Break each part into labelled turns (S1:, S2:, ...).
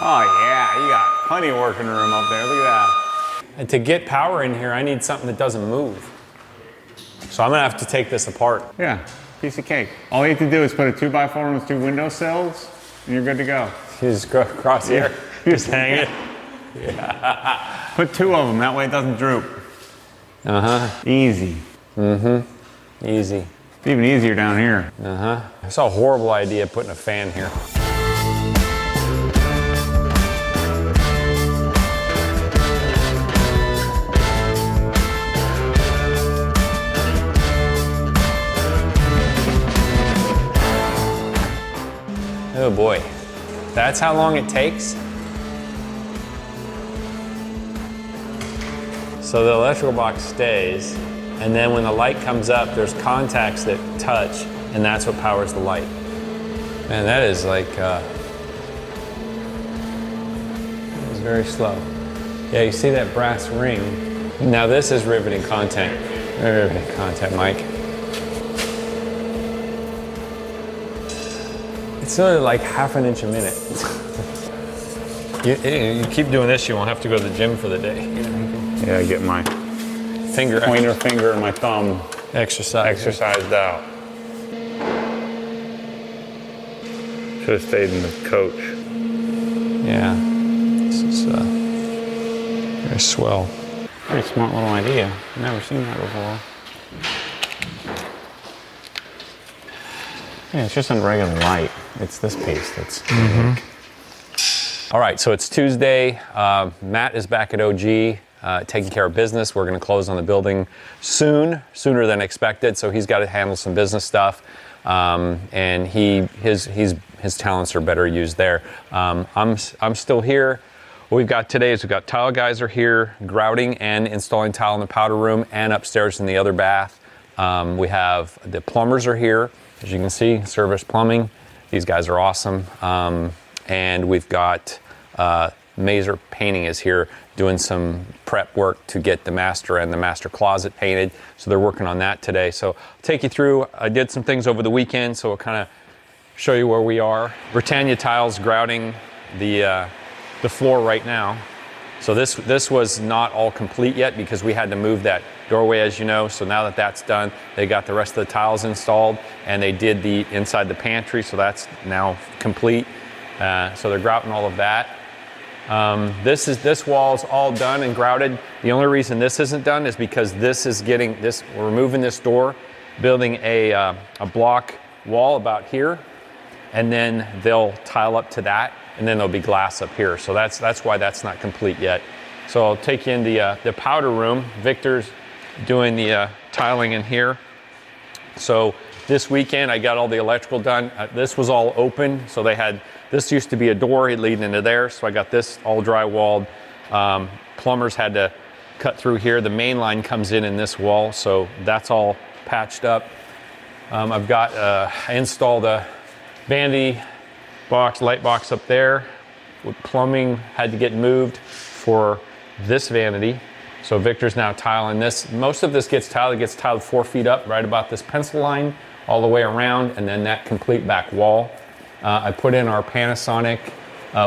S1: Oh yeah, you got plenty of working room up there, look at that.
S2: And to get power in here, I need something that doesn't move. So I'm gonna have to take this apart.
S1: Yeah, piece of cake. All you have to do is put a 2x4 on those 2 window sills, and you're good to go.
S2: You just go across here, just hang it.
S1: Yeah. Put 2 of them, that way it doesn't droop. Easy.
S2: Easy.
S1: It's even easier down here.
S2: It's a horrible idea putting a fan here. Oh boy, that's how long it takes? So the electrical box stays, and then when the light comes up, there's contacts that touch, and that's what powers the light. Man, that is like, it's very slow. Yeah, you see that brass ring? Now this is riveting content. Very riveting content, Mike. It's only like half an inch a minute. You keep doing this, you won't have to go to the gym for the day.
S1: Yeah, I get my pointer finger and my thumb exercised out. Should have stayed in the coach.
S2: Yeah, this is very swell.
S1: Pretty smart little idea. Never seen that before. Yeah, it's just on regular light. It's this piece that's
S2: All right, so it's Tuesday. Matt is back at OG, taking care of business. We're gonna close on the building sooner than expected. So he's got to handle some business stuff, and his talents are better used there. I'm still here. What we've got today is we've got tile guys are here, grouting and installing tile in the powder room and upstairs in the other bath. We have the plumbers are here. As you can see, Service Plumbing. These guys are awesome. And we've got Mazer Painting is here doing some prep work to get the master and the master closet painted. So they're working on that today. So I'll take you through. I did some things over the weekend, so I'll kind of show you where we are. Britannia Tiles grouting the floor right now. So this was not all complete yet because we had to move that doorway, as you know. So now that that's done, they got the rest of the tiles installed, and they did the inside the pantry, so that's now complete. So they're grouting all of that. This wall is all done and grouted. The only reason this isn't done is because we're removing this door, building a block wall about here, and then they'll tile up to that, and then there'll be glass up here. So that's why that's not complete yet. So I'll take you in the powder room. Victor's doing the tiling in here. So this weekend I got all the electrical done. This was all open, so this used to be a door leading into there, so I got this all drywalled. Plumbers had to cut through here. The main line comes in this wall, so that's all patched up. I installed a vanity box, light box up there. With plumbing had to get moved for this vanity. So Victor's now tiling this. Most of this gets tiled. It gets tiled 4 feet up, right about this pencil line, all the way around, and then that complete back wall. I put in our Panasonic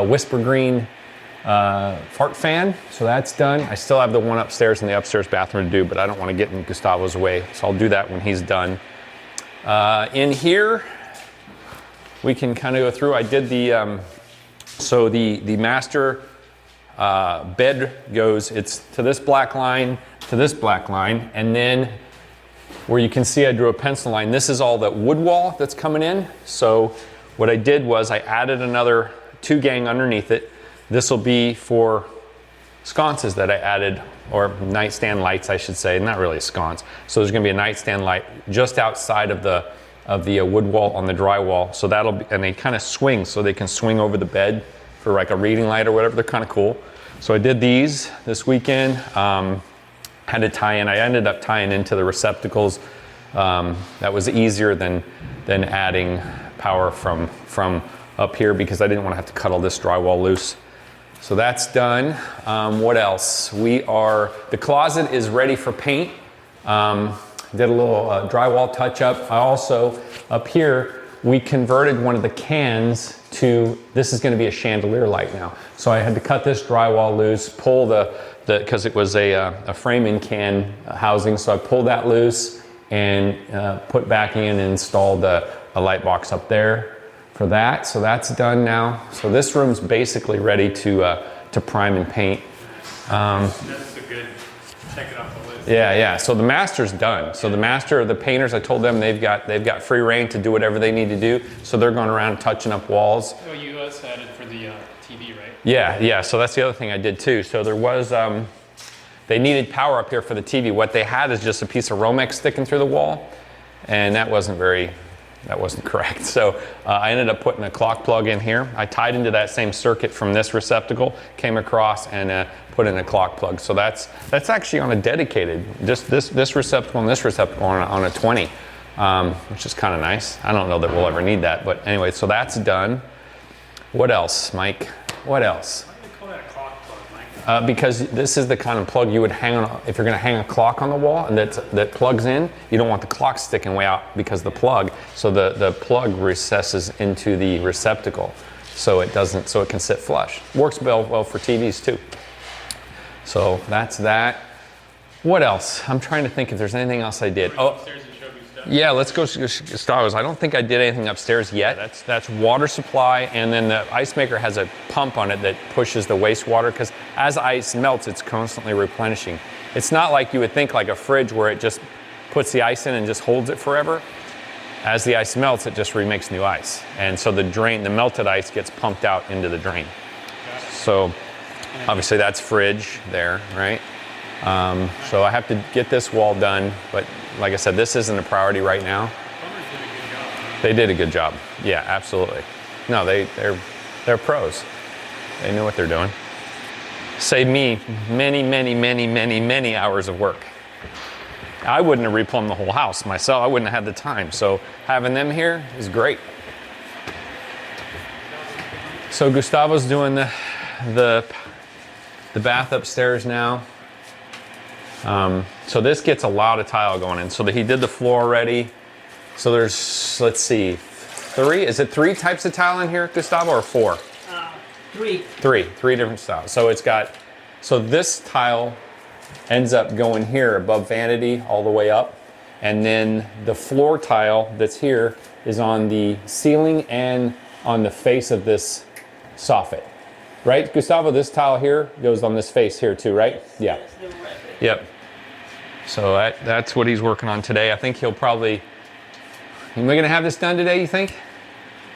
S2: Whisper Green fart fan, so that's done. I still have the one upstairs in the upstairs bathroom to do, but I don't want to get in Gustavo's way, so I'll do that when he's done. In here, we can kind of go through. I did the master bed goes, it's to this black line, and then where you can see I drew a pencil line. This is all the wood wall that's coming in. So what I did was I added another 2 gang underneath it. This will be for sconces that I added, or nightstand lights, I should say, not really a sconce. So there's gonna be a nightstand light just outside of the wood wall on the drywall. So that'll be, and they kind of swing, so they can swing over the bed for like a reading light or whatever. They're kind of cool. So I did these this weekend. Had to tie in. I ended up tying into the receptacles. That was easier than adding power from up here because I didn't want to have to cut all this drywall loose. So that's done. What else? The closet is ready for paint. Did a little drywall touch up. I also, up here, we converted one of the cans to, this is gonna be a chandelier light now. So I had to cut this drywall loose, pull because it was a frame-in can housing, so I pulled that loose and put back in and installed a light box up there for that. So that's done now. So this room's basically ready to prime and paint.
S3: That's a good, check it off the list.
S2: Yeah. So the master's done. So the painters, I told them they've got free reign to do whatever they need to do. So they're going around touching up walls.
S3: Oh, you also had it for the TV, right?
S2: Yeah. So that's the other thing I did too. So there was, they needed power up here for the TV. What they had is just a piece of Romex sticking through the wall, and that wasn't correct. So I ended up putting a clock plug in here. I tied into that same circuit from this receptacle, came across and put in a clock plug. So that's actually on a dedicated, just this receptacle and this receptacle on a 20, which is kind of nice. I don't know that we'll ever need that, but anyway, so that's done. What else, Mike? What else?
S3: Why do they call that a clock plug, Mike?
S2: Because this is the kind of plug you would hang on, if you're going to hang a clock on the wall and that plugs in, you don't want the clock sticking way out because the plug, so the plug recesses into the receptacle so it can sit flush. Works well for TVs too. So that's that. What else? I'm trying to think if there's anything else I did. Oh,
S3: Upstairs and show me stuff.
S2: yeah, let's go to Gustavo's. I don't think I did anything upstairs yet. That's water supply, and then the ice maker has a pump on it that pushes the wastewater, because as ice melts, it's constantly replenishing. It's not like you would think like a fridge where it just puts the ice in and just holds it forever. As the ice melts, it just remakes new ice. And so the melted ice gets pumped out into the drain. So obviously that's fridge there, right? So I have to get this wall done, but like I said, this isn't a priority right now. They did a good job. Yeah, absolutely. No, they're pros. They know what they're doing. Saved me many hours of work. I wouldn't have replumbed the whole house myself. I wouldn't have had the time. So having them here is great. So Gustavo's doing the bath upstairs now. So this gets a lot of tile going in. So he did the floor already. So there's, let's see, is it three types of tile in here, Gustavo, or four?
S4: Three.
S2: Three different styles. So this tile ends up going here above vanity all the way up. And then the floor tile that's here is on the ceiling and on the face of this soffit. Right, Gustavo, this tile here goes on this face here too, right? Yeah. Yep. So that's what he's working on today. I think am I gonna have this done today, you think?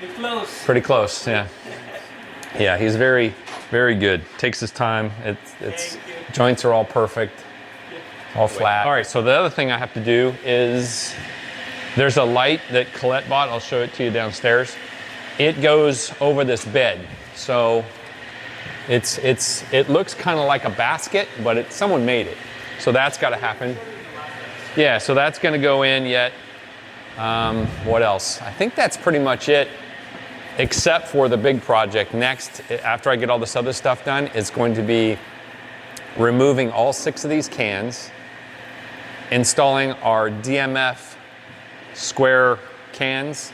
S4: You're close.
S2: Pretty close, yeah. Yeah, he's very good. Takes his time. It's joints are all perfect, all flat. All right, so the other thing I have to do is, there's a light that Colette bought. I'll show it to you downstairs. It goes over this bed. So it looks kind of like a basket, but someone made it. So that's got to happen. Yeah, so that's going to go in yet. What else? I think that's pretty much it, except for the big project. Next, after I get all this other stuff done, it's going to be removing all 6 of these cans, installing our DMF square cans,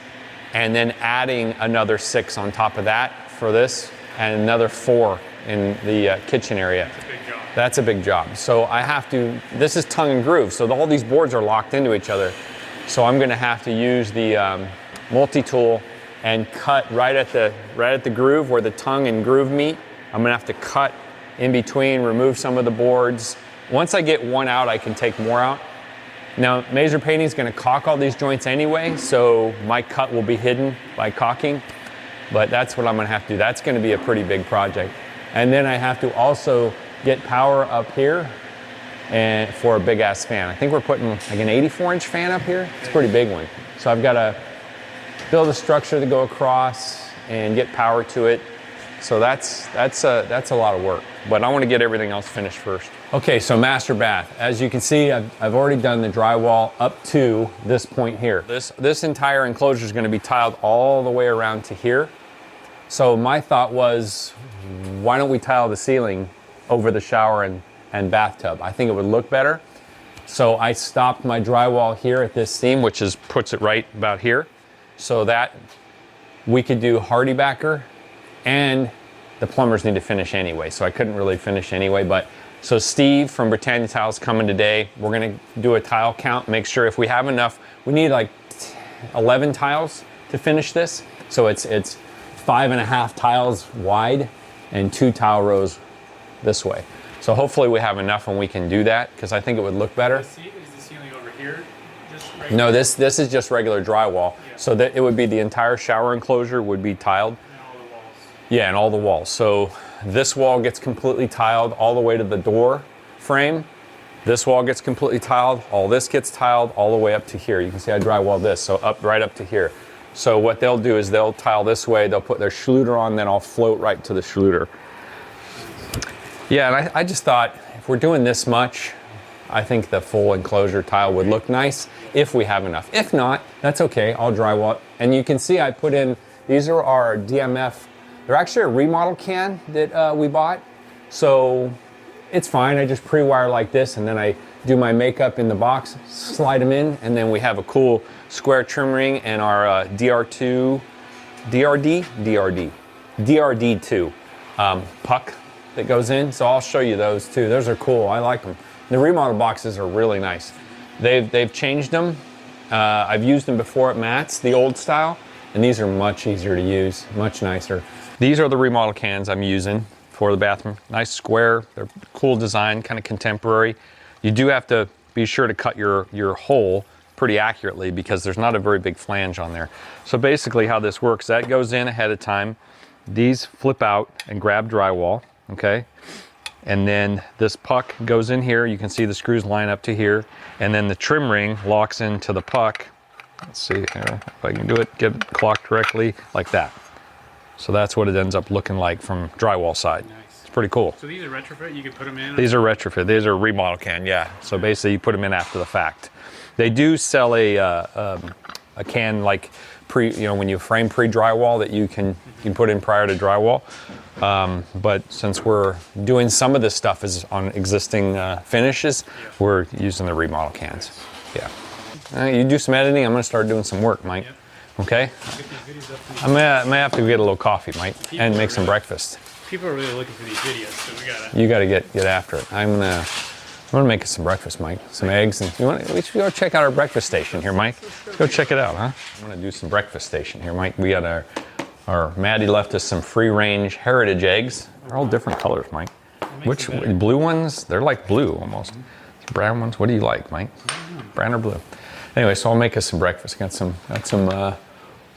S2: and then adding another 6 on top of that for this, and another 4 in the kitchen area. That's a big job. So I have to, this is tongue and groove, so all these boards are locked into each other. So I'm gonna have to use the multi-tool and cut right at the groove where the tongue and groove meet. I'm gonna have to cut in between, remove some of the boards. Once I get one out, I can take more out. Now, Maser Painting is gonna caulk all these joints anyway, so my cut will be hidden by caulking, but that's what I'm gonna have to do. That's gonna be a pretty big project. And then I have to also get power up here and for a big ass fan. I think we're putting like an 84-inch fan up here. It's a pretty big one. So I've got to build a structure to go across and get power to it. So that's a lot of work, but I want to get everything else finished first. Okay, so master bath. As you can see, I've already done the drywall up to this point here. This entire enclosure is going to be tiled all the way around to here. So my thought was, why don't we tile the ceiling over the shower and bathtub? I think it would look better. So I stopped my drywall here at this seam, which puts it right about here. so that we could do hardy backer, and the plumbers need to finish anyway, so I couldn't really finish anyway. But so Steve from Britannia Tile's coming today. We're gonna do a tile count, make sure if we have enough. We need like 11 tiles to finish this. So it's 5.5 tiles wide and 2 tile rows this way. So hopefully we have enough and we can do that, because I think it would look better.
S3: Is the ceiling over here just regular?
S2: No, this is just regular drywall.
S3: Yeah.
S2: So that it would be the entire shower enclosure would be tiled.
S3: And all the walls.
S2: Yeah, and all the walls. So this wall gets completely tiled all the way to the door frame. This wall gets completely tiled. All this gets tiled all the way up to here. You can see I drywall this, so right up to here. So what they'll do is they'll tile this way, they'll put their Schluter on, then I'll float right to the Schluter. Yeah, and I just thought, if we're doing this much, I think the full enclosure tile would look nice if we have enough. If not, that's okay, I'll drywall it. And you can see I put in, these are our DMF, they're actually a remodel can that we bought. So it's fine, I just pre-wire like this, and then I do my makeup in the box, slide them in, and then we have a cool square trim ring and our DRD2 puck that goes in. So I'll show you those too. Those are cool, I like them. The remodel boxes are really nice. They've changed them. I've used them before at Matt's, the old style, and these are much easier to use, much nicer. These are the remodel cans I'm using for the bathroom. Nice square, they're cool design, kind of contemporary. You do have to be sure to cut your hole pretty accurately, because there's not a very big flange on there. So basically how this works, that goes in ahead of time. These flip out and grab drywall, okay? And then this puck goes in here. You can see the screws line up to here. And then the trim ring locks into the puck. Let's see here, if I can do it, get it clocked directly like that. So that's what it ends up looking like from drywall side.
S3: Nice.
S2: It's pretty cool.
S3: So these are retrofit, you can put them in?
S2: These are retrofit, these are remodel can, yeah. So basically you put them in after the fact. They do sell a can like when you frame pre-drywall that you can put in prior to drywall. But since we're doing some of this stuff is on existing finishes, we're using the remodel cans. Yeah. You do some editing, I'm gonna start doing some work, Mike.
S3: Yep.
S2: Okay? I may have to get a little coffee, Mike, and make some breakfast.
S3: People are really looking for these videos, so we gotta...
S2: You gotta get after it. I'm gonna make us some breakfast, Mike. Some eggs, and we should go check out our breakfast station here, Mike. Let's go check it out, huh? I'm gonna do some breakfast station here, Mike. We got our Maddie left us some free-range heritage eggs. They're all different colors, Mike. Which blue ones? They're like blue almost. Brown ones. What do you like, Mike? Brown or blue? Anyway, so I'll make us some breakfast. Got some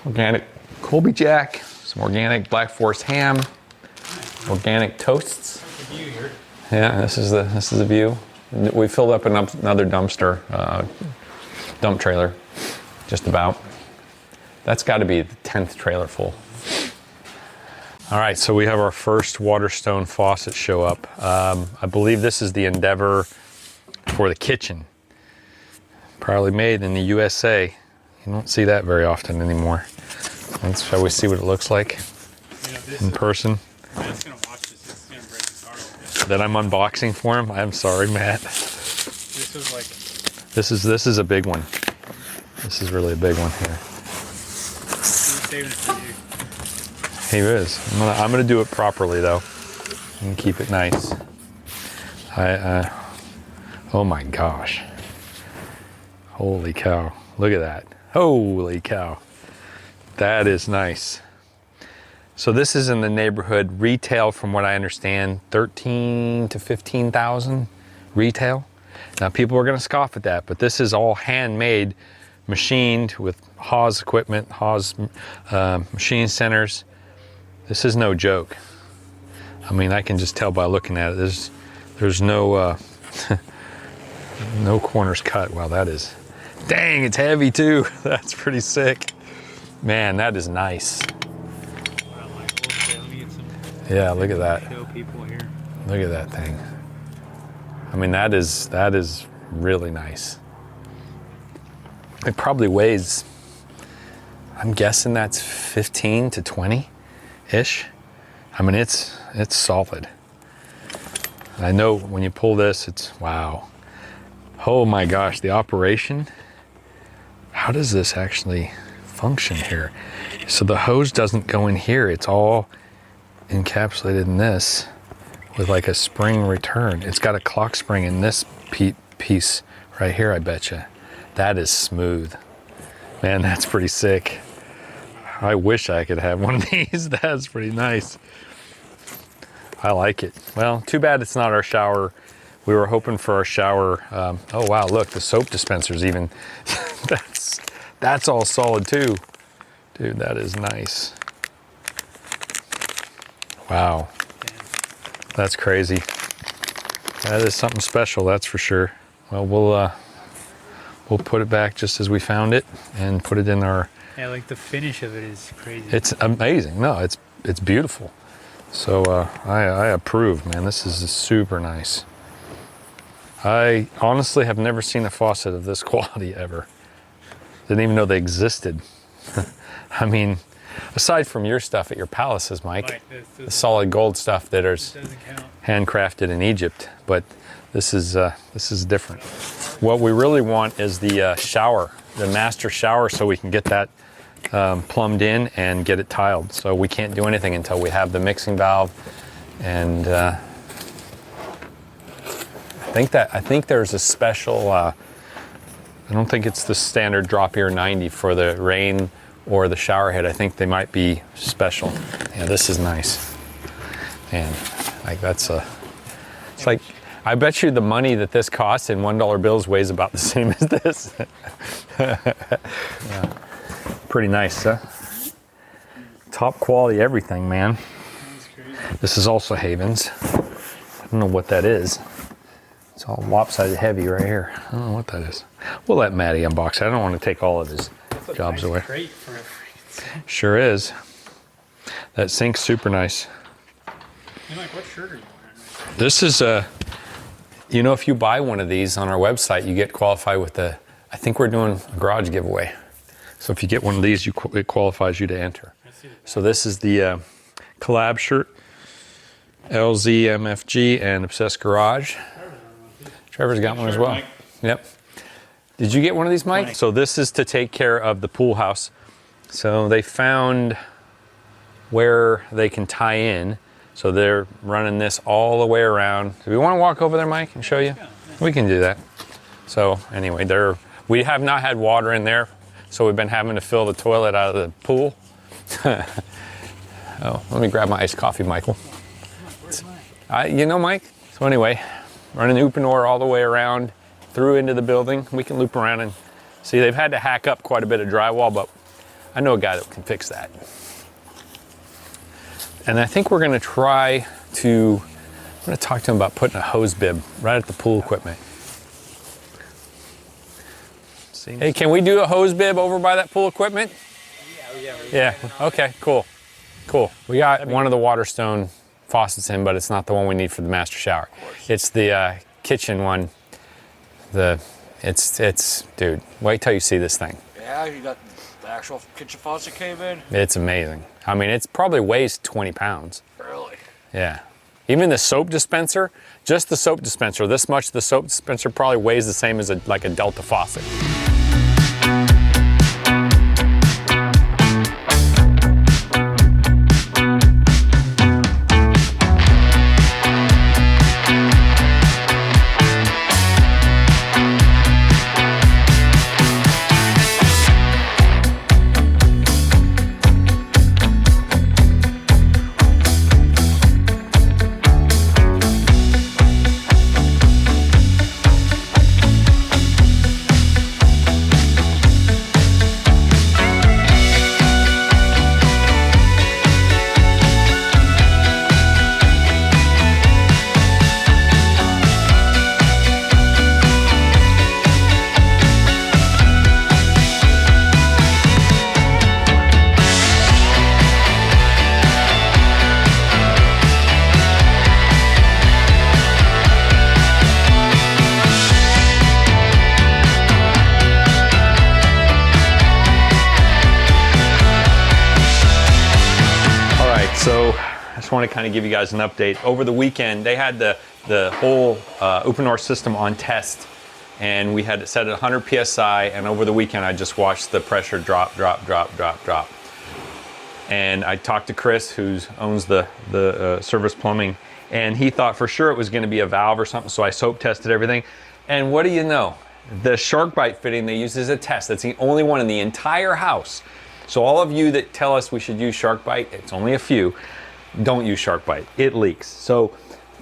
S2: organic Colby Jack, some organic Black Forest ham, organic toasts. Yeah, this is the view. We filled up another dumpster, dump trailer, just about. That's got to be the 10th trailer full. All right, so we have our first Waterstone faucet show up. I believe this is the Endeavor for the kitchen. Probably made in the USA. You don't see that very often anymore. Shall we see what it looks like in person?
S3: Matt's gonna watch this. It's gonna break his heart.
S2: That I'm unboxing for him. I'm sorry, Matt.
S3: This is like...
S2: This is a big one. This is really a big one here.
S3: He's saving it for you.
S2: He is. I'm gonna do it properly though, and keep it nice. Oh my gosh. Holy cow! Look at that. Holy cow! That is nice. So this is in the neighborhood retail, from what I understand, 13 to 15,000 retail. Now people are going to scoff at that, but this is all handmade, machined with Haas equipment, Haas machine centers. This is no joke. I mean, I can just tell by looking at it. There's no no corners cut. Wow, that is. Dang, it's heavy too. That's pretty sick. Man, that is nice. Yeah, look at that.
S3: Show people here.
S2: Look at that thing. I mean, that is really nice. It probably weighs, I'm guessing that's 15 to 20-ish. I mean, it's solid. And I know when you pull this, it's, wow. Oh my gosh, the operation. How does this actually function here. So the hose doesn't go in here. It's all encapsulated in this with like a spring return. It's got a clock spring in this piece right here, I bet you. That is smooth. Man, that's pretty sick. I wish I could have one of these. That's pretty nice. I like it. Well, too bad it's not our shower. We were hoping for our shower. Oh wow, look, the soap dispenser's even, that's all solid too. Dude, that is nice. Wow, that's crazy. That is something special, that's for sure. Well, we'll put it back just as we found it and put it in our.
S3: Yeah, like the finish of it is crazy.
S2: It's amazing. No, it's beautiful. So I approve, man. This is super nice. I honestly have never seen a faucet of this quality ever. Didn't even know they existed. I mean, aside from your stuff at your palaces, Mike,
S3: Right,
S2: the solid gold stuff that is
S3: doesn't count.
S2: handcrafted in Egypt, but this is different. What we really want is the shower, the master shower, so we can get that plumbed in and get it tiled. So we can't do anything until we have the mixing valve. And I think there's a special. I don't think it's the standard drop ear 90 for the rain or the shower head. I think they might be special. Yeah, this is nice. And like it's like, I bet you the money that this costs in $1 bills weighs about the same as this. Yeah. Pretty nice, huh? Top quality everything, man. This is also Haven's. I don't know what that is. It's all lopsided heavy right here. I don't know what that is. We'll let Matty unbox it. I don't want to take all of his jobs away.
S3: Great for a freaking sink.
S2: Sure is. That sink's super nice.
S3: You're like, what shirt are you wearing?
S2: This is you know, if you buy one of these on our website, you get qualified with I think we're doing a garage giveaway. So if you get one of these, it qualifies you to enter. So this is the collab shirt, LZ, MFG, and Obsessed Garage. Trevor's got one as well.
S3: Mike.
S2: Yep. Did you get one of these, Mike? So this is to take care of the pool house. So they found where they can tie in. So they're running this all the way around. Do we want to walk over there, Mike, and show you? We can do that. So anyway, we have not had water in there, so we've been having to fill the toilet out of the pool. Oh, let me grab my iced coffee, Michael. You know, Mike. So anyway, running Uponor all the way around, through into the building. We can loop around and see. They've had to hack up quite a bit of drywall, but I know a guy that can fix that. And I think we're going to try to. I'm going to talk to him about putting a hose bib right at the pool equipment. Hey, can we do a hose bib over by that pool equipment? Yeah. Okay. Cool. We got one of the Waterstone faucets in, but it's not the one we need for the master shower. It's the kitchen one. It's dude. Wait till you see this thing.
S5: Yeah, you got the actual kitchen faucet came in.
S2: It's amazing. I mean, it probably weighs 20 pounds.
S5: Really?
S2: Yeah. Even the soap dispenser, just the soap dispenser, this much of the soap dispenser probably weighs the same as like a Delta faucet. So I just want to kind of give you guys an update. Over the weekend, they had the whole Uponor system on test and we had it set at 100 psi, and over the weekend I just watched the pressure drop. And I talked to Chris, who owns the Service Plumbing, and he thought for sure it was going to be a valve or something, so I soap tested everything. And what do you know? The shark bite fitting they use as a test. That's the only one in the entire house. So all of you that tell us we should use shark bite, it's only a few, don't use shark bite. It leaks. So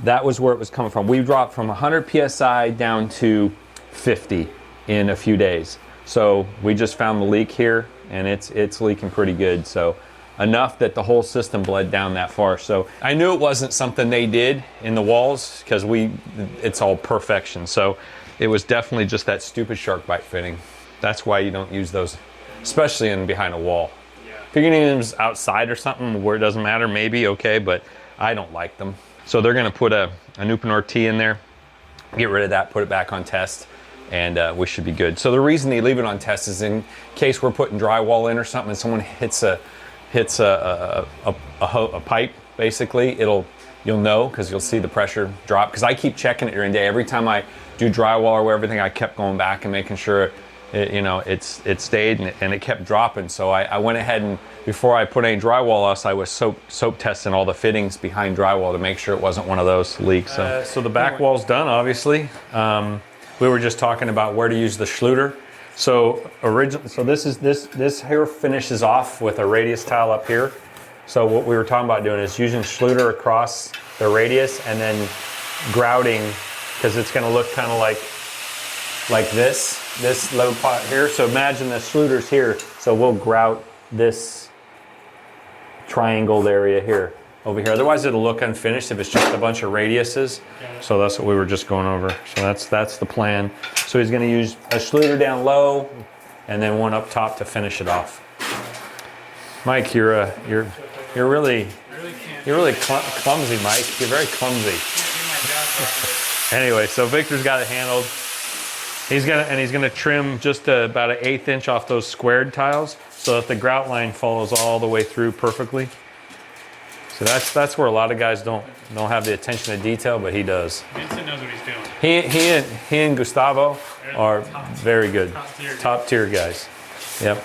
S2: that was where it was coming from. We dropped from 100 psi down to 50 in a few days. So we just found the leak here, and it's leaking pretty good. So enough that the whole system bled down that far. So I knew it wasn't something they did in the walls, because it's all perfection. So it was definitely just that stupid shark bite fitting. That's why you don't use those, especially behind a wall.
S3: Yeah.
S2: If you're gonna use them outside or something where it doesn't matter, maybe okay, but I don't like them. So they're gonna put a Nupanor T in there, get rid of that, put it back on test, and we should be good. So the reason they leave it on test is in case we're putting drywall in or something and someone hits a pipe, basically, you'll know, because you'll see the pressure drop. Because I keep checking it during the day. Every time I do drywall or everything, I kept going back and making sure it stayed, and it kept dropping. So I went ahead, and before I put any drywall else, I was soap testing all the fittings behind drywall to make sure it wasn't one of those leaks. So the back wall's done, obviously. We were just talking about where to use the Schluter. So this here finishes off with a radius tile up here. So what we were talking about doing is using Schluter across the radius and then grouting, because it's going to look kind of like this low pot here. So imagine the Schluter's here. So we'll grout this triangled area here over here. Otherwise it'll look unfinished if it's just a bunch of radiuses. So that's what we were just going over. So that's the plan. So he's going to use a Schluter down low and then one up top to finish it off. Mike, you're really clumsy, Mike. You're very clumsy. Anyway, so Victor's got it handled. He's gonna trim just about an 1/8 inch off those squared tiles so that the grout line follows all the way through perfectly. So that's where a lot of guys don't have the attention to detail, but he does.
S3: Vincent knows what he's doing.
S2: He and Gustavo are very good, top tier guys. Yep.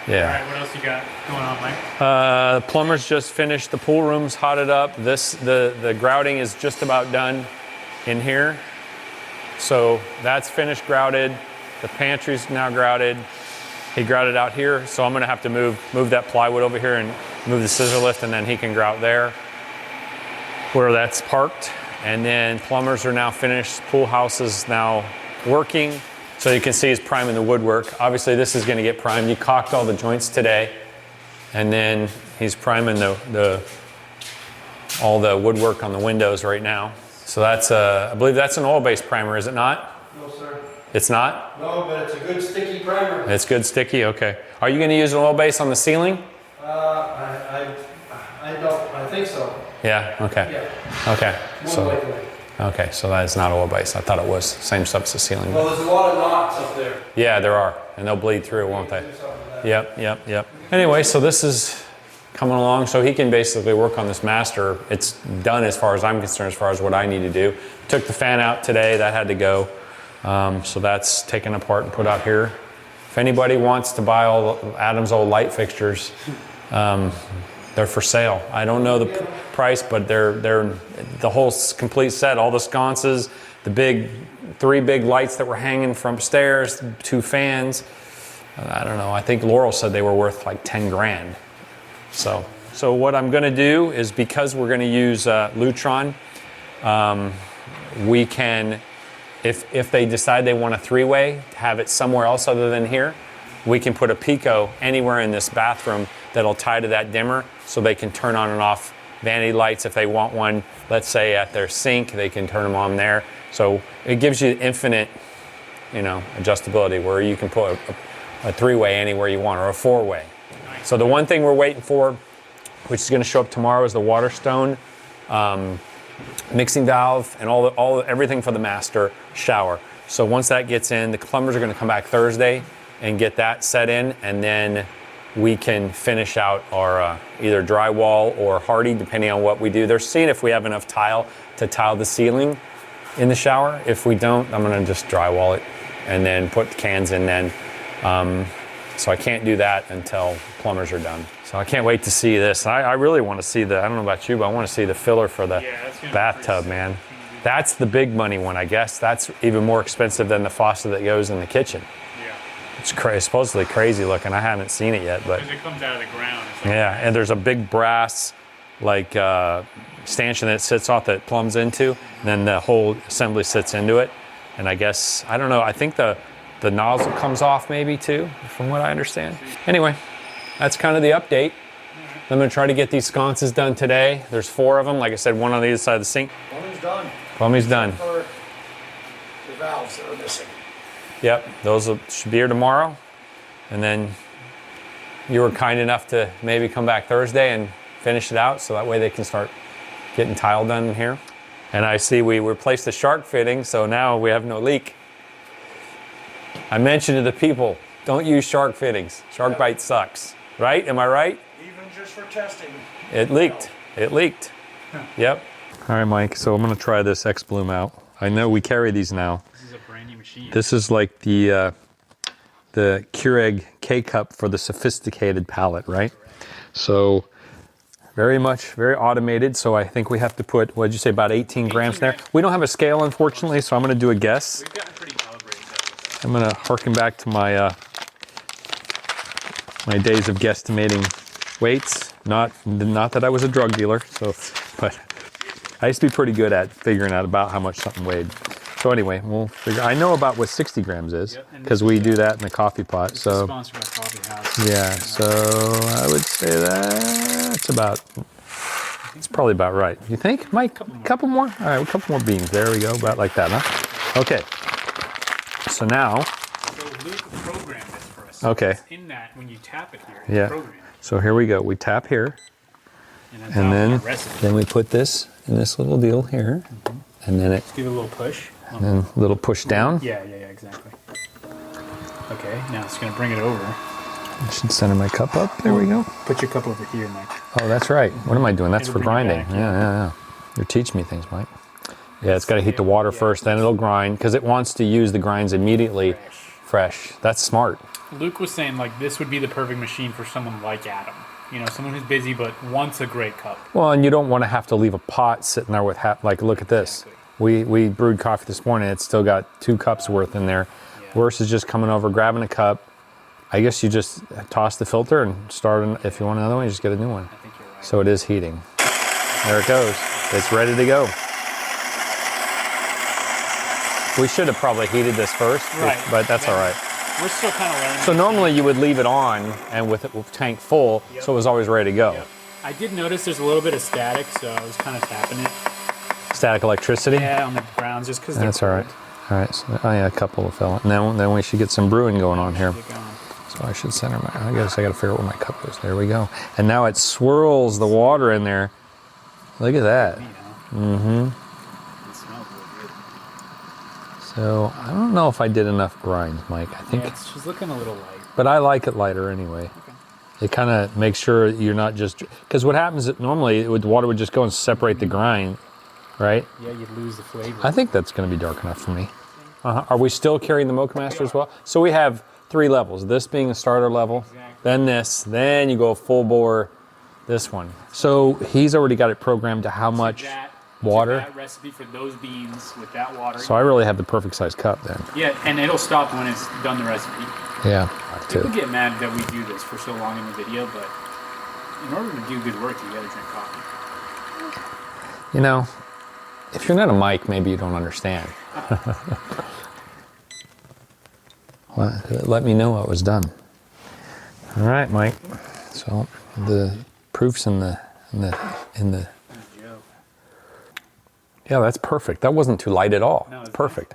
S3: All right, what else you got going on, Mike?
S2: The plumber's just finished the pool rooms, hotted up. The grouting is just about done in here. So that's finished grouted. The pantry's now grouted. He grouted out here, so I'm gonna have to move that plywood over here and move the scissor lift, and then he can grout there where that's parked. And then plumbers are now finished. Pool house is now working. So you can see he's priming the woodwork. Obviously this is gonna get primed. He caulked all the joints today, and then he's priming all the woodwork on the windows right now. So that's, I believe that's an oil-based primer, is it not?
S6: No, sir.
S2: It's not?
S6: No, but it's a good sticky primer.
S2: It's good sticky, okay. Are you gonna use an oil base on the ceiling?
S6: I think so.
S2: Yeah, okay.
S6: Yeah.
S2: Okay,
S6: More likely.
S2: okay, so that is not oil base. I thought it was. Same stuff as the ceiling.
S6: Well, there's a lot of knots up there.
S2: Yeah, there are, and they'll bleed through, won't they?
S6: Do something with that.
S2: Yep. Anyway, so this is coming along, so he can basically work on this master. It's done as far as I'm concerned, as far as what I need to do. Took the fan out today, that had to go. So that's taken apart and put out here. If anybody wants to buy all Adam's old light fixtures, they're for sale. I don't know the price, but they're the whole complete set, all the sconces, the 3 big lights that were hanging from upstairs, 2 fans. I don't know, I think Laurel said they were worth like 10 grand. So what I'm gonna do is, because we're gonna use Lutron, we can, if they decide they want a 3-way, have it somewhere else other than here, we can put a Pico anywhere in this bathroom that'll tie to that dimmer, so they can turn on and off vanity lights if they want one. Let's say at their sink, they can turn them on there. So it gives you infinite, adjustability, where you can put a 3-way anywhere you want, or a 4-way. So the one thing we're waiting for, which is going to show up tomorrow, is the Waterstone mixing valve and everything for the master shower. So once that gets in, the plumbers are going to come back Thursday and get that set in, and then we can finish out our either drywall or hardy, depending on what we do. They're seeing if we have enough tile to tile the ceiling. in the shower. If we don't, I'm gonna just drywall it and then put the cans in then. So I can't do that until plumbers are done. So I can't wait to see this. I really want to see I don't know about you, but I want to see the filler for the bathtub, man. That's the big money one, I guess. That's even more expensive than the faucet that goes in the kitchen.
S3: Yeah.
S2: It's supposedly crazy looking. I haven't seen it yet, but.
S3: Because it comes out of the ground. It's like
S2: Yeah, and there's a big brass, like, stanchion that it sits off that it plumbs into, and then the whole assembly sits into it. And I guess, I don't know, I think the nozzle comes off maybe too, from what I understand. Anyway, that's kind of the update. I'm gonna try to get these sconces done today. There's 4 of them, like I said, one on either side of the sink.
S6: Plumbing's done.
S2: Plumbing's done.
S6: For the valves that are missing.
S2: Yep, those should be here tomorrow. And then you were kind enough to maybe come back Thursday and finish it out, so that way they can start getting tile done in here. And I see we replaced the shark fitting, so now we have no leak. I mentioned to the people, don't use shark fittings. Shark bite sucks, right? Am I right?
S6: Even just for testing.
S2: It leaked. It leaked. Yep. All right, Mike. So I'm gonna try this X Bloom out. I know we carry these now.
S3: This is a brand new machine.
S2: This is like the Keurig K-Cup for the sophisticated palate, right? So very automated. So I think we have to put, what'd you say, about 18 grams in there? We don't have a scale, unfortunately, so I'm gonna do a guess.
S3: We've gotten pretty calibrated.
S2: I'm gonna harken back to my my days of guesstimating weights. Not that I was a drug dealer, but I used to be pretty good at figuring out about how much something weighed. So anyway, we'll figure. I know about what 60 grams is because we do that in the coffee pot.
S3: This is
S2: So
S3: sponsored by Coffee House.
S2: yeah, so I would say that's about. It's probably about right. You think, Mike? A couple more? All right, a couple more beans. There we go. About like that, huh? Okay. So now.
S3: So Luke programmed this for us.
S2: Okay.
S3: It's in that, when you tap it here, it's
S2: Yeah.
S3: programmed.
S2: So here we go. We tap here, and then we put this in this little deal here, and then it,
S3: Give it a little push.
S2: and then a little push down.
S3: Yeah, exactly. Okay, now it's going to bring it over.
S2: I should center my cup up. There we go.
S3: Put your cup over here, Mike.
S2: Oh, that's right. What am I doing? That's
S3: It'll
S2: for
S3: bring it
S2: grinding.
S3: back,
S2: Yeah. You're teaching me things, Mike. Yeah, it's got to heat the water first, then it'll grind, because it wants to use the grinds immediately fresh. That's smart.
S3: Luke was saying, like, this would be the perfect machine for someone like Adam. You know, someone who's busy but wants a great cup.
S2: Well, and you don't want to have to leave a pot sitting there with like, look at this. We brewed coffee this morning. It's still got 2 cups worth in there. Versus just coming over, grabbing a cup. I guess you just toss the filter and start. If you want another one, you just get a new one.
S3: I think you're right.
S2: So it is heating. There it goes. It's ready to go. We should have probably heated this first,
S3: Right.
S2: but that's all right.
S3: We're still kind of learning.
S2: So normally you would leave it on and with tank full, so it was always ready to go.
S3: Yep. I did notice there's a little bit of static, so I was kind of tapping it.
S2: Static electricity?
S3: Yeah, on the grounds, just because
S2: That's all right. All right, so, oh yeah, a couple of fell. Then we should get some brewing going on here.
S3: Get going.
S2: So I should center I guess I got to figure out where my cup is. There we go. And now it swirls the water in there. Look at that.
S3: You know. It smells really good.
S2: So I don't know if I did enough grinds, Mike. I think,
S3: Yeah, it's just looking a little light.
S2: but I like it lighter anyway. It kind of makes sure you're not just, because what happens is normally the water would just go and separate the grind, right?
S3: Yeah, you'd lose the flavor.
S2: I think that's going to be dark enough for me. Are we still carrying the Mocha Master as well? So we have 3 levels. This being the starter level, then this, then you go full bore, this one. So he's already got it programmed to how much water.
S3: That recipe for those beans with that water.
S2: So I really have the perfect size cup then.
S3: Yeah, and it'll stop when it's done the recipe.
S2: Yeah,
S3: People
S2: too.
S3: get mad that we do this for so long in the video, but in order to do good work, you gotta drink coffee.
S2: You know, if you're not a Mike, maybe you don't understand. Well, let me know what was done. All right, Mike. So the proof's in the. Yeah, that's perfect. That wasn't too light at all.
S3: No,
S2: It's
S3: it's
S2: perfect.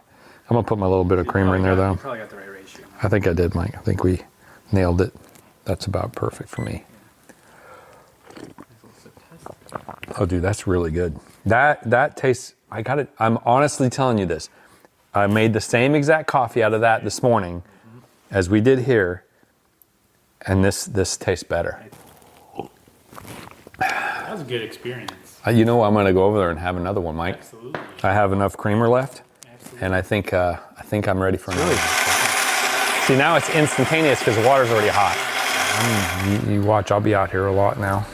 S2: I'm gonna put my little bit of creamer in there though.
S3: You probably got the right ratio.
S2: I think I did, Mike. I think we nailed it. That's about perfect for me. Oh, dude, that's really good. That tastes. I got it. I'm honestly telling you this. I made the same exact coffee out of that this morning as we did here, and this tastes better.
S3: That was a good experience.
S2: You know, I'm gonna go over there and have another one, Mike.
S3: Absolutely.
S2: I have enough creamer left,
S3: Absolutely.
S2: and I think I'm ready for another. See, now it's instantaneous because the water's already hot. You watch, I'll be out here a lot now.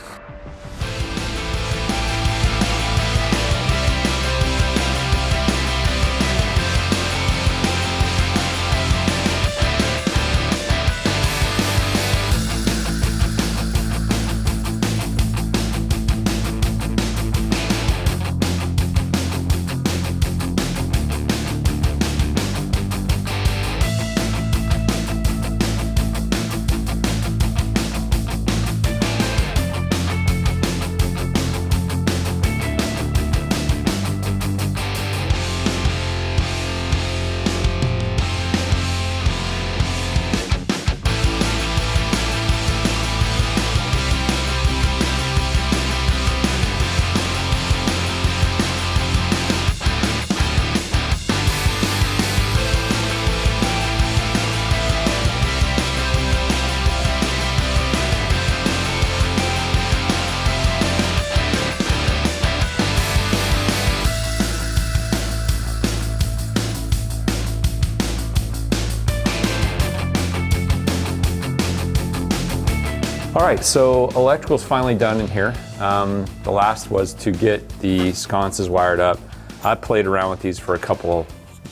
S2: All right, so electrical's finally done in here. The last was to get the sconces wired up. I played around with these for a couple,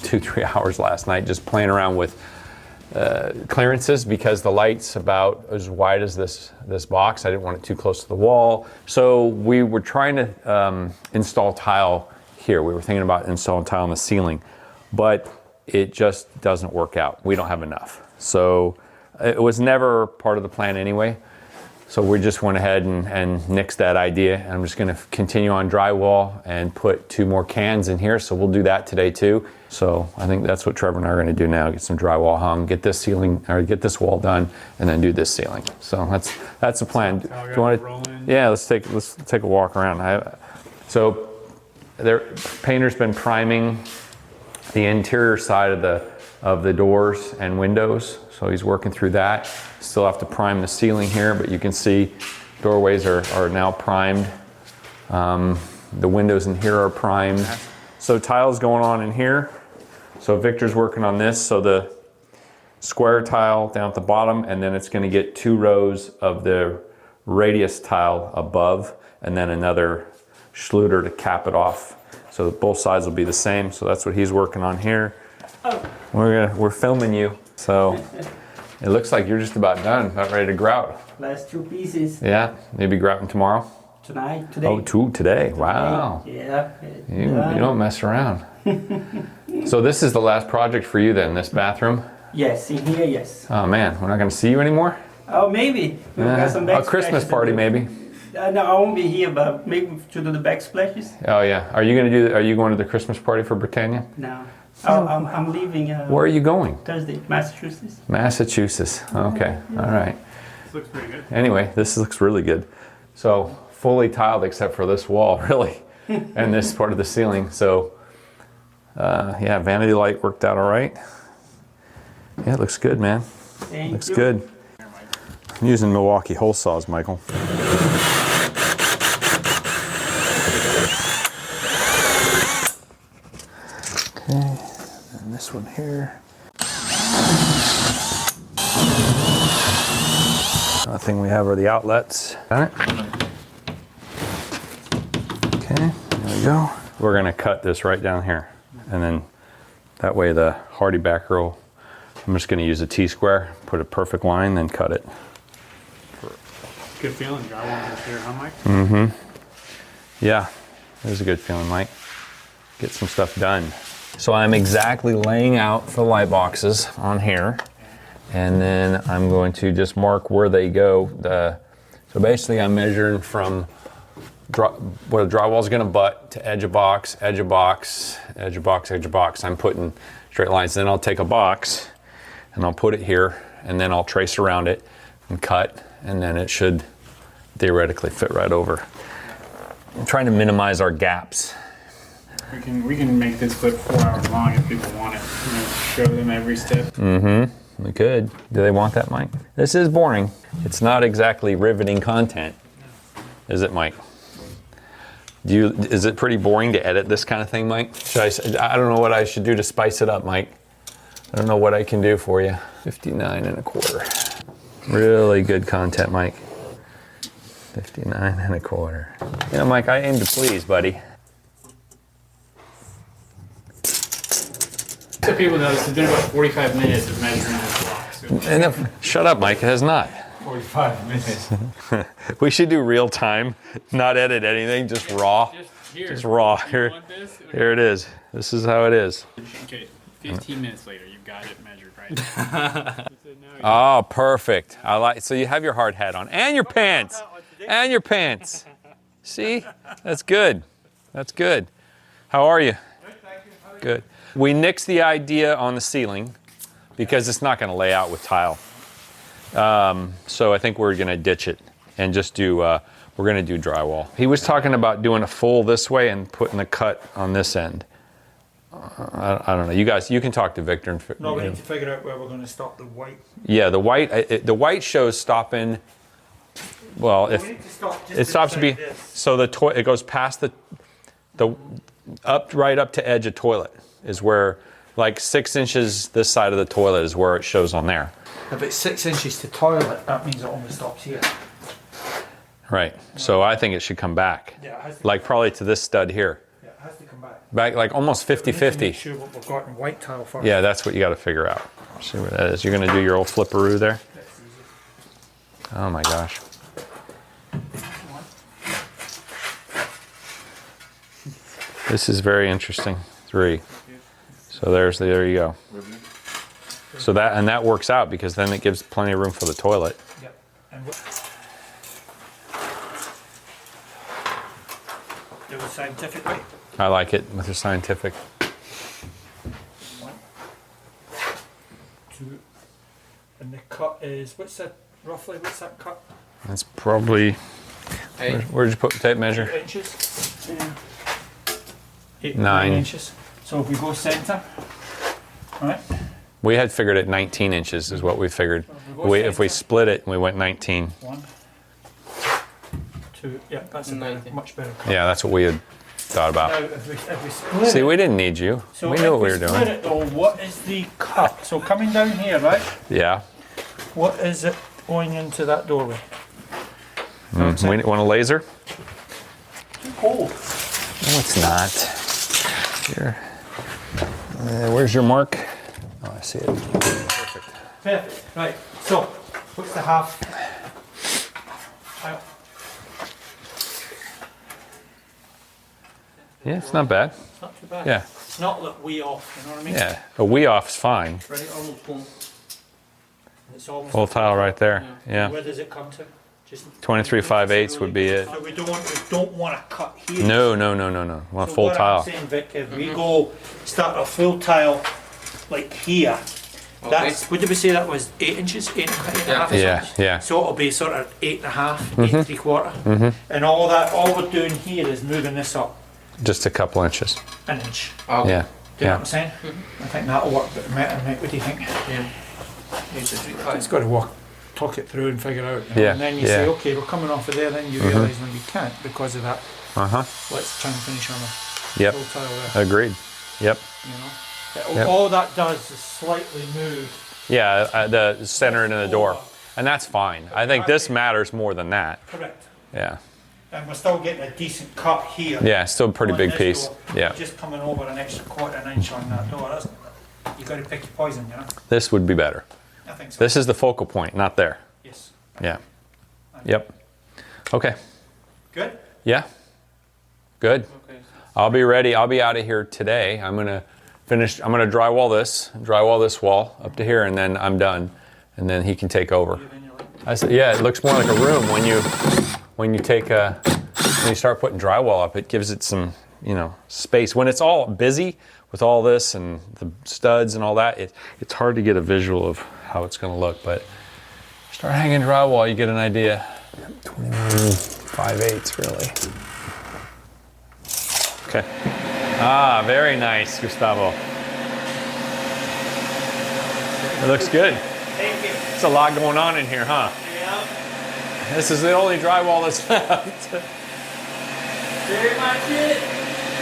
S2: 2-3 hours last night, just playing around with clearances because the light's about as wide as this box. I didn't want it too close to the wall. So we were trying to install tile here. We were thinking about installing tile on the ceiling, but it just doesn't work out. We don't have enough. So it was never part of the plan anyway. So we just went ahead and nixed that idea. And I'm just gonna continue on drywall and put 2 more cans in here. So we'll do that today too. So I think that's what Trevor and I are gonna do now, get some drywall hung, get this ceiling, or get this wall done, and then do this ceiling. So that's the plan. Do you want to? Yeah, let's take a walk around. So painter's been priming the interior side of the doors and windows. So he's working through that. Still have to prime the ceiling here, but you can see doorways are now primed. The windows in here are primed. So tile's going on in here. So Victor's working on this. So the square tile down at the bottom, and then it's gonna get 2 rows of the radius tile above, and then another Schluter to cap it off. So both sides will be the same. So that's what he's working on here. We're filming you. So it looks like you're just about done, about ready to grout.
S4: Last 2 pieces.
S2: Yeah, maybe grouting tomorrow.
S4: Today.
S2: Oh, 2 today. Wow.
S4: Yeah.
S2: You don't mess around. So this is the last project for you then, this bathroom?
S4: Yes, in here, yes.
S2: Oh man, we're not gonna see you anymore?
S4: Oh, maybe. We've got some
S2: A Christmas
S4: backsplashes
S2: party
S4: to do.
S2: maybe?
S4: No, I won't be here, but maybe to do the backsplashes.
S2: Oh yeah. Are you going to the Christmas party for Britannia?
S4: No. I'm leaving
S2: Where are you going?
S4: Thursday, Massachusetts.
S2: Massachusetts. Okay. All right.
S3: This looks pretty good.
S2: Anyway, this looks really good. So fully tiled except for this wall, really, and this part of the ceiling. So yeah, vanity light worked out all right. Yeah, it looks good, man.
S4: Thank
S2: Looks
S4: you.
S2: good. I'm using Milwaukee hole saws, Michael. Okay, and this one here. Another thing we have are the outlets. Got it? Okay, there we go. We're gonna cut this right down here. And then that way the Hardy backer will, I'm just gonna use a T-square, put a perfect line, then cut it.
S3: Good feeling. Drywall this year, huh, Mike?
S2: Yeah, it was a good feeling, Mike. Get some stuff done. So I'm exactly laying out for the light boxes on here. And then I'm going to just mark where they go. So basically I'm measuring from where the drywall is gonna butt to edge of box, edge of box, edge of box, edge of box. I'm putting straight lines. Then I'll take a box and I'll put it here, and then I'll trace around it and cut, and then it should theoretically fit right over. I'm trying to minimize our gaps.
S3: We can make this clip 4 hours long if people want it. Show them every step.
S2: We could. Do they want that, Mike? This is boring. It's not exactly riveting content, is it, Mike? Is it pretty boring to edit this kind of thing, Mike? I don't know what I should do to spice it up, Mike. I don't know what I can do for you. 59.25. Really good content, Mike. 59.25. You know, Mike, I aim to please, buddy.
S3: So people know this has been about 45 minutes of measuring this block. So.
S2: Shut up, Mike. It has not.
S3: 45 minutes.
S2: We should do real time, not edit anything, just raw. Just raw. Here it is. This is how it is.
S3: Okay, 15 minutes later, you've got it measured right.
S2: Oh, perfect. I like. So you have your hard hat on and your pants, and your pants. See, that's good. That's good. How are you? Good. We nixed the idea on the ceiling because it's not going to lay out with tile. So I think we're going to ditch it and just do. We're going to do drywall. He was talking about doing a full this way and putting a cut on this end. I don't know. You guys, you can talk to Victor. And,
S6: No, we need to figure out where we're going to stop the white.
S2: Yeah, the white shows stopping. Well, if
S6: We need to stop just
S2: it stops to be,
S6: beside this.
S2: so it goes past the right up to edge of toilet is where, like 6 inches this side of the toilet is where it shows on there.
S6: If it's 6 inches to toilet, that means it only stops here.
S2: Right. So I think it should come back.
S6: Yeah, it has to
S2: Like probably to this stud here.
S6: Yeah, it has to come back.
S2: Back like almost
S6: We need to
S2: 50-50.
S6: make sure what we've got in white tile first.
S2: Yeah, that's what you got to figure out. See where that is. You're going to do your old flipperoo there?
S6: That's easy.
S2: Oh my gosh. This is very interesting. 3. So there you go. So that works out because then it gives plenty of room for the toilet.
S6: Yep. And do it scientifically.
S2: I like it with the scientific.
S6: 1, 2, and the cut is what's that cut?
S2: That's probably. Where'd you put the tape measure?
S6: 8 inches. 8,
S2: 9.
S6: 9 inches. So if we go centre, right?
S2: We had figured it 19 inches is what we figured. If we split it, we went 19.
S6: 1, 2. Yeah, that's a better, much better cut.
S2: Yeah, that's what we had thought
S6: Now,
S2: about.
S6: if we split
S2: See,
S6: it,
S2: we didn't need you.
S6: so
S2: We
S6: if
S2: knew what we were
S6: split
S2: doing.
S6: it though, what is the cut? So coming down here, right?
S2: Yeah.
S6: What is it going into that doorway?
S2: We want a laser?
S6: Oh,
S2: No, it's not. Here. Where's your mark? Oh, I see it. Perfect.
S6: perfect. Right. So, what's the half? Tile?
S2: Yeah, it's not bad.
S6: It's not too bad.
S2: Yeah.
S6: It's not like way off. You know what I mean?
S2: Yeah. A wee off's fine.
S6: Ready? Almost full. It's almost.
S2: Full tile right there. Yeah.
S6: Where does it come to? Just
S2: 23 5/8 would be it.
S6: So we don't want to cut here.
S2: No. Want a
S6: So
S2: full
S6: what
S2: tile.
S6: I'm saying, Vic, if we go start a full tile like here, that's what did we say that was 8 inches, 8.5
S2: Yeah,
S6: inches?
S2: yeah.
S6: So it'll be sort of 8.5, 8.75, and all that. All we're doing here is moving this up
S2: Just a couple inches.
S6: an inch.
S2: Yeah.
S6: Do you know what
S2: Yeah.
S6: I'm saying? I think that'll work. But Mike, what do you think?
S5: Yeah.
S6: It's got to work. Talk it through and figure it out. You know?
S2: Yeah,
S6: And then you
S2: yeah.
S6: say, okay, we're coming off of there. Then you realise no, you can't because of that.
S2: Uh-huh.
S6: Let's try and finish on a
S2: Yep.
S6: full tile there.
S2: Agreed. Yep.
S6: You know,
S2: Yep.
S6: all that does is slightly move.
S2: Yeah, the center into the door. And that's fine. I think this matters more than that.
S6: Correct.
S2: Yeah.
S6: And we're still getting a decent cut here.
S2: Yeah, still a pretty
S6: on
S2: big
S6: this
S2: piece.
S6: door.
S2: Yeah.
S6: Just coming over an extra quarter an inch on that door. That's, you got to pick your poison, you know.
S2: This would be better.
S6: I think so.
S2: This is the focal point, not there.
S6: Yes.
S2: Yeah. Yep. Okay.
S6: Good.
S2: Yeah. Good.
S5: Okay.
S2: I'll be ready. I'll be out of here today. I'm gonna drywall this wall up to here, and then I'm done. And then he can take over. I said, yeah, it looks more like a room when you when you start putting drywall up. It gives it some, space. When it's all busy with all this and the studs and all that, it's hard to get a visual of how it's gonna look. But start hanging drywall, you get an idea. 21 5/8 really. Okay. Ah, very nice, Gustavo. It looks good.
S6: Thank you.
S2: There's a lot going on in here, huh?
S6: Yeah.
S2: This is the only drywall that's left.
S4: Very much it.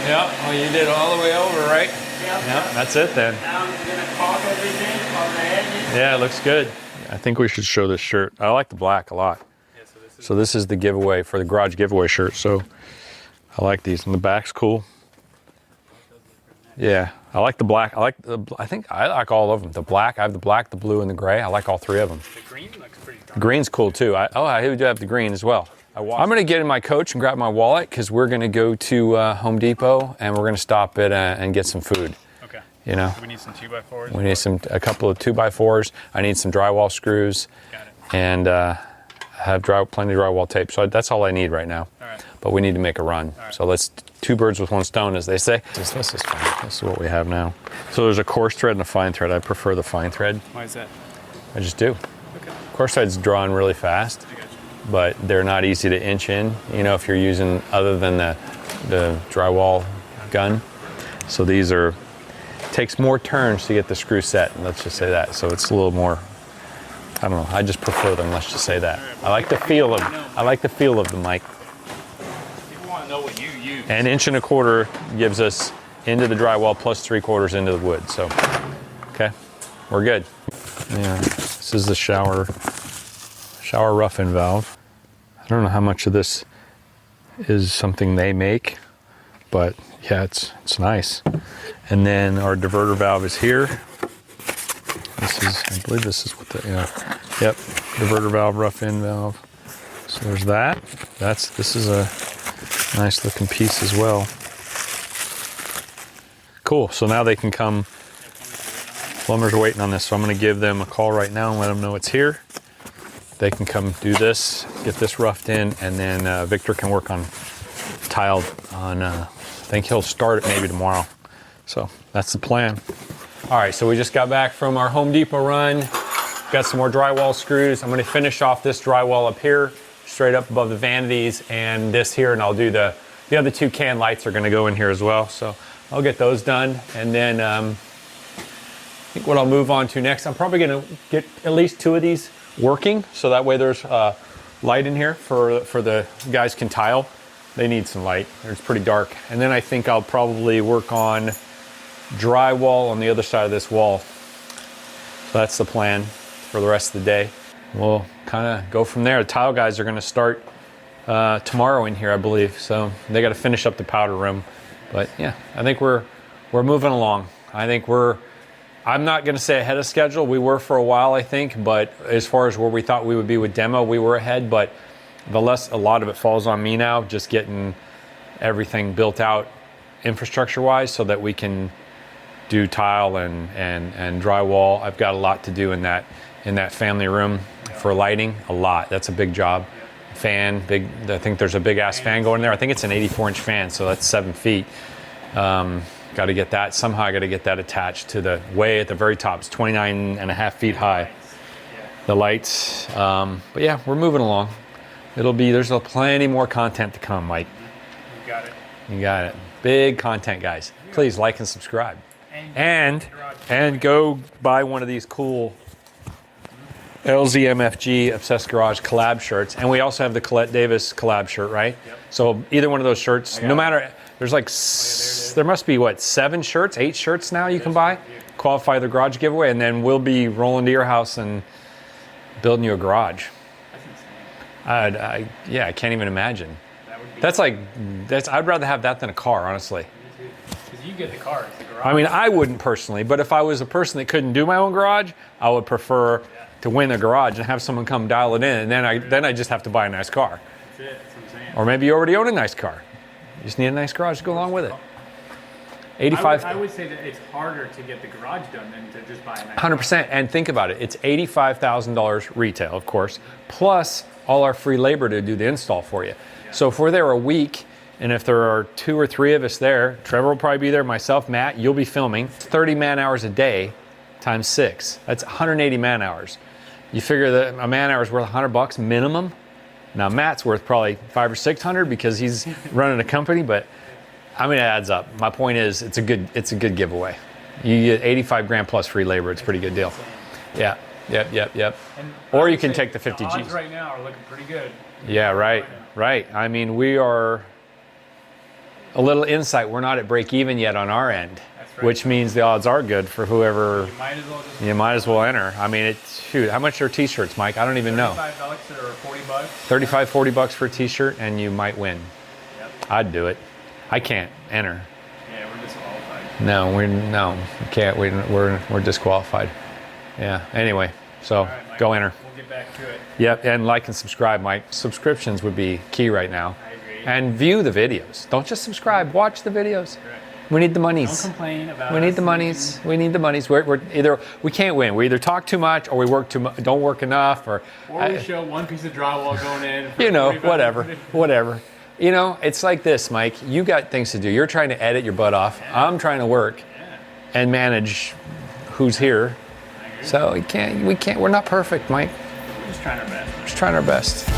S2: Yep. Well, you did all the way over, right?
S4: Yep.
S2: Yep. That's it then.
S4: Now I'm gonna caulk everything on the edges.
S2: Yeah, it looks good. I think we should show this shirt. I like the black a lot. So this is the giveaway for the garage giveaway shirt. So I like these, and the back's cool. Yeah, I like the black. I think I like all of them. The black, I have the black, the blue, and the gray. I like all three of them.
S3: The green looks pretty dark.
S2: The green's cool too. I do have the green as well. I'm gonna get in my coach and grab my wallet because we're gonna go to Home Depot and we're gonna stop it and get some food.
S3: Okay.
S2: You know,
S3: We need some 2x4s.
S2: we need a couple of 2x4s. I need some drywall screws.
S3: Got it.
S2: And I have plenty of drywall tape. So that's all I need right now.
S3: All right.
S2: But we need to make a run.
S3: right.
S2: So let's two birds with one stone, as they say. This is fine. This is what we have now. So there's a coarse thread and a fine thread. I prefer the fine thread.
S3: Why is that?
S2: I just do.
S3: Okay.
S2: Coarse thread's drawn really fast,
S3: I got you.
S2: but they're not easy to inch in, you know, if you're using other than the drywall gun. So these takes more turns to get the screw set, let's just say that. So it's a little more, I don't know, I just prefer them, let's just say that. I like the feel of them, Mike.
S3: People want to know what you use.
S2: An inch and a quarter gives us into the drywall plus 3/4 into the wood. So, okay, we're good. Yeah, this is the shower rough-in valve. I don't know how much of this is something they make, but yeah, it's nice. And then our diverter valve is here. I believe this is what yep, diverter valve, rough-in valve. So there's that. This is a nice looking piece as well. Cool, so now they can come. Plumbers are waiting on this, so I'm gonna give them a call right now and let them know it's here. They can come do this, get this roughed in, and then Victor can work on tiled on, I think he'll start it maybe tomorrow. So that's the plan. All right, so we just got back from our Home Depot run. Got some more drywall screws. I'm gonna finish off this drywall up here, straight up above the vanities, and this here, and I'll do the other two can lights are gonna go in here as well. So I'll get those done, and then I think what I'll move on to next, I'm probably gonna get at least two of these working, so that way there's light in here for the guys can tile. They need some light. It's pretty dark. And then I think I'll probably work on drywall on the other side of this wall. So that's the plan for the rest of the day. We'll kind of go from there. The tile guys are going to start tomorrow in here, I believe. So they got to finish up the powder room. But yeah, I think we're moving along. I think I'm not going to say ahead of schedule. We were for a while, I think, but as far as where we thought we would be with demo, we were ahead. But a lot of it falls on me now, just getting everything built out infrastructure-wise so that we can do tile and drywall. I've got a lot to do in that family room for lighting. A lot. That's a big job. Fan, big. I think there's a big ass fan going in there. I think it's an 84-inch fan, so that's 7 feet. Got to get that somehow. I got to get that attached to the way at the very top. It's 29.5 feet high. The lights. But yeah, we're moving along. There's plenty more content to come, Mike.
S3: You got it.
S2: You got it. Big content, guys. Please like and subscribe. And go buy one of these cool LZMFG Obsessed Garage collab shirts. And we also have the Colette Davis collab shirt, right? Yep. So either one of those shirts, no matter, there's like, there must be what, 8 shirts now you can buy? Qualify the garage giveaway, and then we'll be rolling to your house and building you a garage. Yeah, I can't even imagine. I'd rather have that than a car, honestly.
S3: Because you get the car, it's the garage.
S2: I mean, I wouldn't personally, but if I was a person that couldn't do my own garage, I would prefer to win a garage and have someone come dial it in, and then I just have to buy a nice car.
S3: That's it, that's what I'm saying.
S2: Or maybe you already own a nice car. You just need a nice garage to go along with it. 85.
S3: I would say that it's harder to get the garage done than to just buy a nice
S2: 100%. And think about it. It's $85,000 retail, of course, plus all our free labor to do the install for you. Yeah. So if we're there a week, and if there are 2 or 3 of us there, Trevor will probably be there, myself, Matt, you'll be filming. 30 man hours a day times 6. That's 180 man hours. You figure that a man hour is worth $100 minimum. Now Matt's worth probably 500 or 600 because he's running a company, but I mean, it adds up. My point is, it's a good giveaway. You get 85 grand plus free labor. It's a pretty good deal. Yeah. Yep. Or you can take the 50
S3: Gs.
S2: Gs.
S3: Right now are looking pretty good.
S2: Yeah, right. I mean, we are a little insight, we're not at break even yet on our end,
S3: That's right.
S2: which means the odds are good for whoever.
S3: You might as well just
S2: enter. I mean, shoot, how much are t-shirts, Mike? I don't even know.
S3: $5 or 40 bucks.
S2: 35, 40 bucks for a t-shirt and you might win.
S3: Yep.
S2: I'd do it. I can't enter.
S3: Yeah, we're disqualified.
S2: No, we can't. We're disqualified. Yeah. Anyway, so
S3: All right, Mike,
S2: go enter.
S3: We'll get back to it.
S2: Yep, and like and subscribe, Mike. Subscriptions would be key right now.
S3: I agree.
S2: And view the videos. Don't just subscribe. Watch the videos.
S3: Correct.
S2: We need the
S3: Don't
S2: monies.
S3: complain about
S2: We need
S3: us
S2: the monies. We need the monies. We're either we can't win. We either talk too much or we work too much. Don't work enough, or
S3: Or we show one piece of drywall going in. For
S2: you know,
S3: 45
S2: whatever,
S3: minutes.
S2: whatever. You know, it's like this, Mike. You got things to do. You're trying to edit your butt off.
S3: Yeah.
S2: I'm trying to work
S3: Yeah,
S2: and manage who's here.
S3: I agree.
S2: So we can't. We're not perfect, Mike.
S3: We're just trying our best.
S2: Just trying our best.